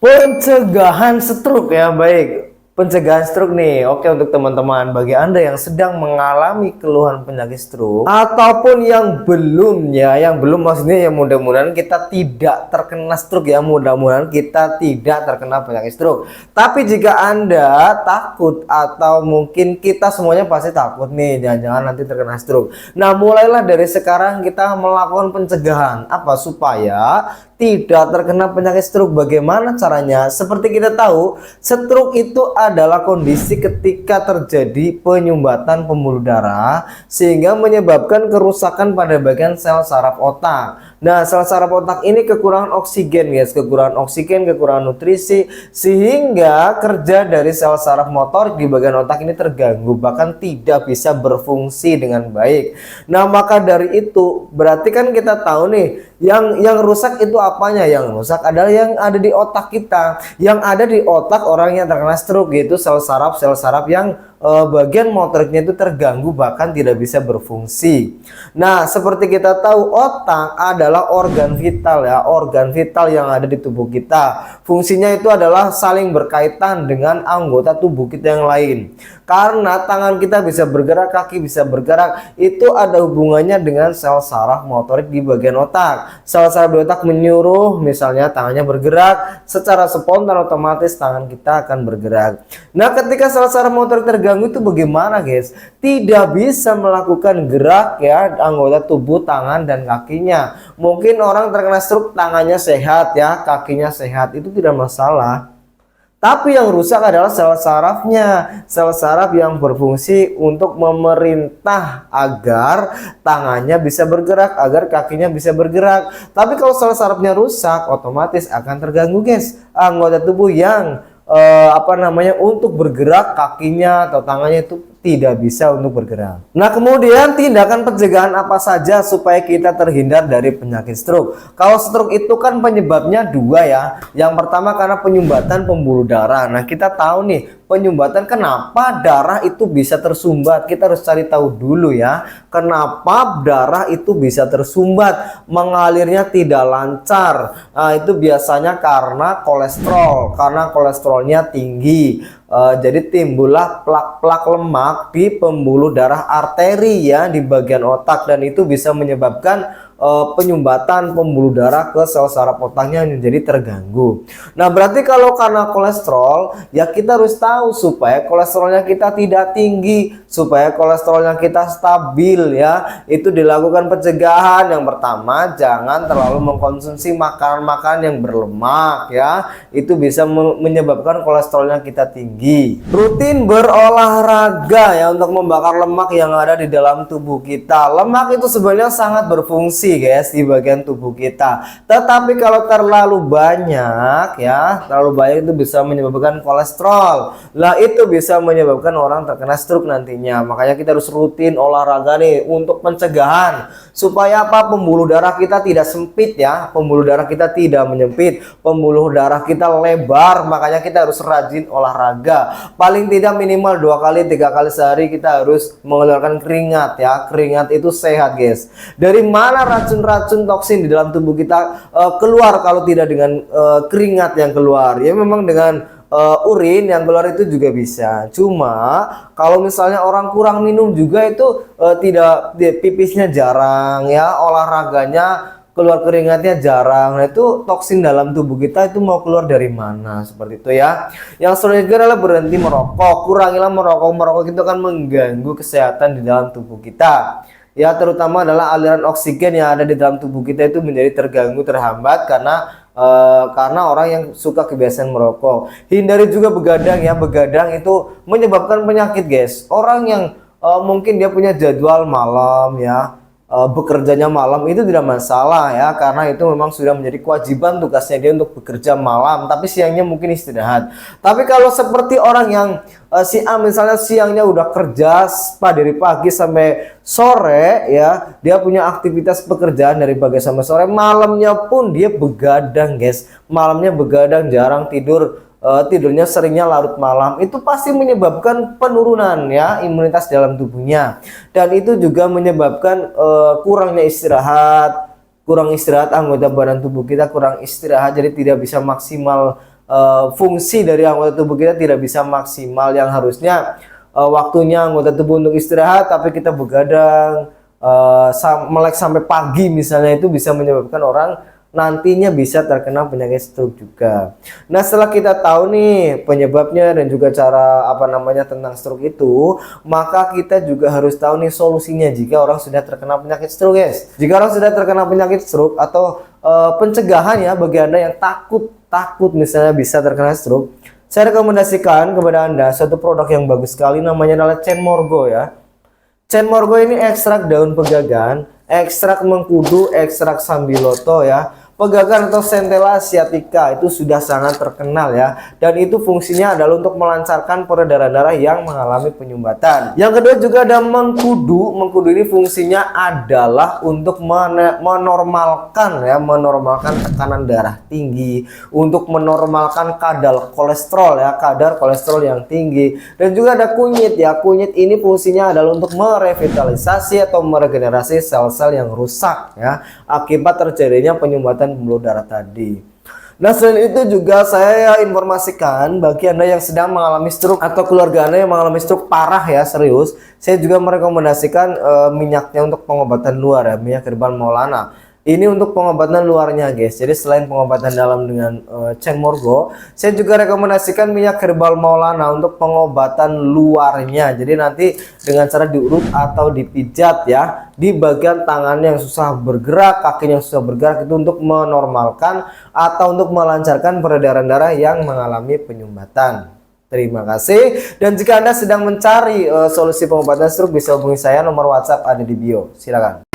Pencegahan stroke ya, baik. Pencegahan stroke nih, oke untuk teman-teman bagi Anda yang sedang mengalami keluhan penyakit stroke ataupun yang belum ya, yang belum maksudnya ya mudah-mudahan kita tidak terkena stroke ya, mudah-mudahan kita tidak terkena penyakit stroke. Tapi jika Anda takut atau mungkin kita semuanya pasti takut nih, jangan-jangan nanti terkena stroke. Nah, mulailah dari sekarang kita melakukan pencegahan apa supaya tidak terkena penyakit stroke. Bagaimana caranya? Seperti kita tahu, stroke itu adalah kondisi ketika terjadi penyumbatan pembuluh darah sehingga menyebabkan kerusakan pada bagian sel saraf otak. Nah, sel saraf otak ini kekurangan oksigen, guys, kekurangan oksigen, kekurangan nutrisi, sehingga kerja dari sel saraf motor di bagian otak ini terganggu, bahkan tidak bisa berfungsi dengan baik. Nah, maka dari itu berarti kan kita tahu nih, yang rusak itu apanya? Yang rusak adalah yang ada di otak kita. Yang ada di otak orang yang terkena stroke, yaitu sel saraf yang bagian motoriknya itu terganggu, bahkan tidak bisa berfungsi. Nah, seperti kita tahu, otak adalah organ vital ya, organ vital yang ada di tubuh kita. Fungsinya itu adalah saling berkaitan dengan anggota tubuh kita yang lain. Karena tangan kita bisa bergerak, kaki bisa bergerak, itu ada hubungannya dengan sel saraf motorik di bagian otak. Sel saraf di otak menyuruh, misalnya tangannya bergerak, secara spontan otomatis tangan kita akan bergerak. Nah, ketika sel saraf motorik terganggu itu bagaimana, guys? Tidak bisa melakukan gerak ya anggota tubuh, tangan dan kakinya. Mungkin orang terkena stroke tangannya sehat ya, kakinya sehat, itu tidak masalah. Tapi yang rusak adalah sel sarafnya, sel saraf yang berfungsi untuk memerintah agar tangannya bisa bergerak, agar kakinya bisa bergerak. Tapi kalau sel sarafnya rusak, otomatis akan terganggu, guys, anggota tubuh yang untuk bergerak, kakinya atau tangannya itu tidak bisa untuk bergerak. Nah, kemudian tindakan pencegahan apa saja supaya kita terhindar dari penyakit stroke? Kalau stroke itu kan penyebabnya dua ya. Yang pertama karena penyumbatan pembuluh darah. Nah, kita tahu nih penyumbatan, kenapa darah itu bisa tersumbat. Kita harus cari tahu dulu ya, kenapa darah itu bisa tersumbat, mengalirnya tidak lancar. Nah, itu biasanya karena kolesterolnya tinggi. Jadi timbullah plak-plak lemak di pembuluh darah arteri ya di bagian otak, dan itu bisa menyebabkan penyumbatan pembuluh darah ke sel saraf otaknya menjadi terganggu. Nah, berarti kalau karena kolesterol ya kita harus tahu supaya kolesterolnya kita tidak tinggi, supaya kolesterolnya kita stabil ya. Itu dilakukan pencegahan. Yang pertama, jangan terlalu mengkonsumsi makanan-makanan yang berlemak ya. Itu bisa menyebabkan kolesterolnya kita tinggi. Rutin berolahraga ya untuk membakar lemak yang ada di dalam tubuh kita. Lemak itu sebenarnya sangat berfungsi, guys, di bagian tubuh kita. Tetapi kalau terlalu banyak ya, terlalu banyak itu bisa menyebabkan kolesterol. Lah, itu bisa menyebabkan orang terkena stroke nantinya. Makanya kita harus rutin olahraga nih untuk pencegahan. Supaya apa? Pembuluh darah kita tidak sempit ya. Pembuluh darah kita tidak menyempit. Pembuluh darah kita lebar. Makanya kita harus rajin olahraga. Paling tidak minimal 2 kali 3 kali sehari kita harus mengeluarkan keringat ya. Keringat itu sehat, guys. Dari mana racun-racun toksin di dalam tubuh kita keluar kalau tidak dengan keringat yang keluar? Ya memang dengan urin yang keluar itu juga bisa. Cuma kalau misalnya orang kurang minum juga itu tidak, pipisnya jarang ya, olahraganya keluar keringatnya jarang. Nah, itu toksin dalam tubuh kita itu mau keluar dari mana? Seperti itu ya. Yang selanjutnya adalah berhenti merokok. Kurangilah merokok. Merokok itu kan mengganggu kesehatan di dalam tubuh kita. Ya, terutama adalah aliran oksigen yang ada di dalam tubuh kita itu menjadi terganggu, terhambat karena orang yang suka kebiasaan merokok. Hindari juga begadang ya. Begadang itu menyebabkan penyakit, guys. Orang yang mungkin dia punya jadwal malam ya, bekerjanya malam itu tidak masalah ya, karena itu memang sudah menjadi kewajiban tugasnya dia untuk bekerja malam, tapi siangnya mungkin istirahat. Tapi kalau seperti orang yang si A misalnya siangnya udah kerja dari pagi sampai sore ya, dia punya aktivitas pekerjaan dari pagi sampai sore, malamnya pun dia begadang, guys. Malamnya begadang, jarang tidur, tidurnya seringnya larut malam, itu pasti menyebabkan penurunan ya imunitas dalam tubuhnya, dan itu juga menyebabkan kurang istirahat anggota badan tubuh kita kurang istirahat, jadi tidak bisa maksimal fungsi dari anggota tubuh kita tidak bisa maksimal, yang harusnya waktunya anggota tubuh untuk istirahat tapi kita begadang melek sampai pagi misalnya, itu bisa menyebabkan orang nantinya bisa terkena penyakit stroke juga. Nah, setelah kita tahu nih penyebabnya dan juga cara tentang stroke itu, maka kita juga harus tahu nih solusinya jika orang sudah terkena penyakit stroke, guys. Jika orang sudah terkena penyakit stroke atau pencegahan ya bagi Anda yang takut misalnya bisa terkena stroke, saya rekomendasikan kepada Anda satu produk yang bagus sekali, namanya adalah Chain Morgo ya. Chain Morgo ini ekstrak daun pegagan, ekstrak mengkudu, ekstrak sambiloto ya. Pegagan atau Centella asiatica itu sudah sangat terkenal ya, dan itu fungsinya adalah untuk melancarkan peredaran darah yang mengalami penyumbatan. Yang kedua juga ada mengkudu. Mengkudu ini fungsinya adalah untuk menormalkan tekanan darah tinggi, untuk menormalkan kadar kolesterol ya, kadar kolesterol yang tinggi. Dan juga ada kunyit ya. Kunyit ini fungsinya adalah untuk merevitalisasi atau meregenerasi sel-sel yang rusak ya akibat terjadinya penyumbatan pembuluh darah tadi. Nah, selain itu juga saya informasikan bagi Anda yang sedang mengalami stroke atau keluarga Anda yang mengalami stroke parah ya, serius, saya juga merekomendasikan minyaknya untuk pengobatan luar ya, minyak herbal Maulana. Ini untuk pengobatan luarnya, guys. Jadi selain pengobatan dalam dengan Chain Morgo, saya juga rekomendasikan minyak herbal Maulana untuk pengobatan luarnya. Jadi nanti dengan cara diurut atau dipijat ya di bagian tangan yang susah bergerak, kaki yang susah bergerak, itu untuk menormalkan atau untuk melancarkan peredaran darah yang mengalami penyumbatan. Terima kasih. Dan jika Anda sedang mencari solusi pengobatan stroke, bisa hubungi saya, nomor WhatsApp ada di bio. Silakan.